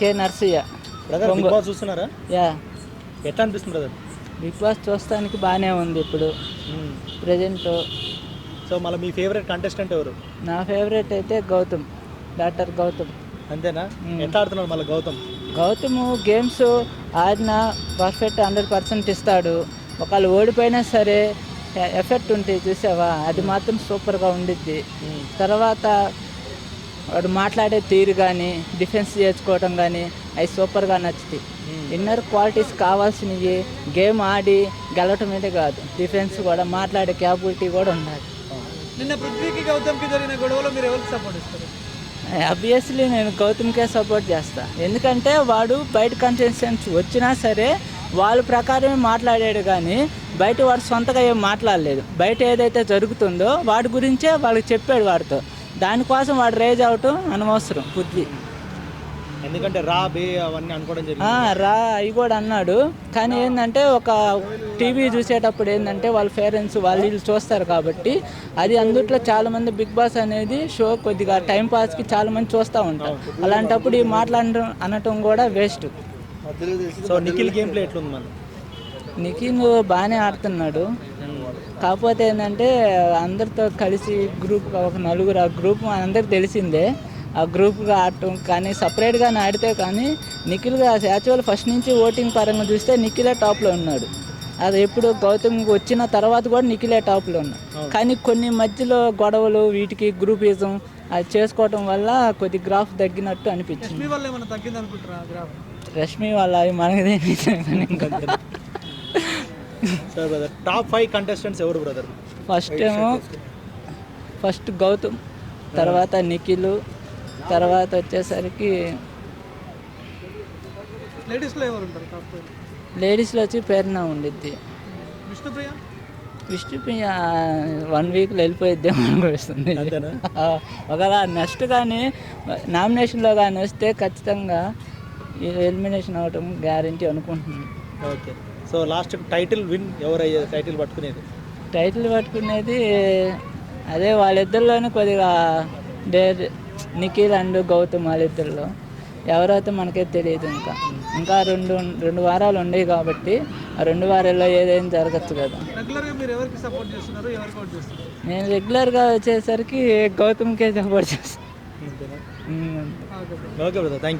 కే Narsaiah. Brother big boss చూస్తున్నారా? Yeah, ఎట్లా అనిపిస్తుంది బ్రదర్? బిగ్ బాస్ చూస్తానికి బాగానే ఉంది ఇప్పుడు ప్రజెంట్. సో మళ్ళీ మీ ఫేవరెట్ కంటెస్టెంట్ ఎవరు? నా ఫేవరెట్ అయితే గౌతమ్, డాక్టర్ గౌతమ్. అంతేనా? ఎట్లా ఆడుతున్నాడు మళ్ళీ గౌతమ్ గేమ్స్ ఆడిన పర్ఫెక్ట్ 100% ఇస్తాడు. ఒకళ్ళు ఓడిపోయినా సరే ఎఫెక్ట్ ఉంటుంది చూసావా, అది మాత్రం సూపర్గా ఉండిద్ది. తర్వాత వాడు మాట్లాడే తీరు కానీ డిఫెన్స్ చేసుకోవడం కానీ అవి సూపర్గా నచ్చుతాయి. ఇన్నర్ క్వాలిటీస్ కావాల్సినవి గేమ్ ఆడి గెలవటమే కాదు, డిఫెన్స్ కూడా మాట్లాడే క్యాపబిలిటీ కూడా ఉండాలి. నిన్న పృథ్వీకి గౌతమ్కి జరిగిన గొడవలో మీరు ఎవరికి సపోర్ట్ ఇస్తారు? ఆబ్వియస్లీ నేను గౌతమ్కే సపోర్ట్ చేస్తా. ఎందుకంటే వాడు బయట కంటెస్టెంట్స్ వచ్చినా సరే వాళ్ళ ప్రకారమే మాట్లాడాడు, కానీ బయట వాడు సొంతగా ఏం మాట్లాడలేదు. బయట ఏదైతే జరుగుతుందో వాడి గురించే వాళ్ళకి చెప్పాడు వాడితో. దానికోసం వాడు రేజ్ అవటం అనవసరం పృథ్వీ. ఎందుకంటే రా బే అవన్నీ అనుకోవడం జరిగింది. రా అవి కూడా అన్నాడు, కానీ ఏంటంటే ఒక టీవీ చూసేటప్పుడు ఏంటంటే వాళ్ళ పేరెంట్స్ వాళ్ళు వీళ్ళు చూస్తారు కాబట్టి అది అందుట్లో చాలామంది బిగ్ బాస్ అనేది షో కొద్దిగా టైంపాస్కి చాలామంది చూస్తూ ఉంటారు. అలాంటప్పుడు ఈ మాట్లాడడం అనటం కూడా waste. So Nikhil game play ఎట్లుంది మన? నిఖిల్ బాగానే ఆడుతున్నాడు, కాకపోతే ఏంటంటే అందరితో కలిసి గ్రూప్గా ఒక నలుగురు, ఆ గ్రూప్ అందరికి తెలిసిందే, ఆ గ్రూప్గా ఆడటం కానీ సపరేట్గా ఆడితే కానీ నిఖిల్గా యాక్చువల్ ఫస్ట్ నుంచి ఓటింగ్ పరంగా చూస్తే నిఖిలే టాప్లో ఉన్నాడు. అది ఎప్పుడు గౌతమ్ వచ్చిన తర్వాత కూడా నిఖిలే టాప్లో ఉన్నాడు. కానీ కొన్ని మధ్యలో గొడవలు వీటికి గ్రూపిజం అది చేసుకోవటం వల్ల కొద్ది గ్రాఫ్ తగ్గినట్టు అనిపించింది. రష్మి వాళ్ళ అవి మనకి టాప్ 5 కంటెస్టెంట్స్ ఎవరు బ్రదర్? ఫస్ట్ గౌతమ్, తర్వాత నిఖిల్, తర్వాత వచ్చేసరికి లేడీస్లో వచ్చి ప్రేరణ ఉండిద్ది. విష్ణుప్రియ 1 వీక్లో వెళ్ళిపోయిద్దేమో అనిపిస్తుంది. ఒకవేళ నెక్స్ట్ కానీ నామినేషన్లో కానీ వస్తే ఖచ్చితంగా ఎలిమినేషన్ అవటం గ్యారంటీ అనుకుంటున్నాను. Okay, so last title win ఎవరు అయ్యేది? టైటిల్ పట్టుకునేది అదే వాళ్ళిద్దరిలోనే కొద్దిగా నిఖిల్ అండ్ గౌతమ్ వాళ్ళిద్దరిలో ఎవరైతే మనకే తెలియదు. ఇంకా రెండు వారాలు ఉండేవి కాబట్టి ఆ 2 వారాల్లో ఏదైనా జరగచ్చు కదా. నేను రెగ్యులర్గా వచ్చేసరికి గౌతమ్కే సపోర్ట్ చేస్తాను. Okay brother, thank you.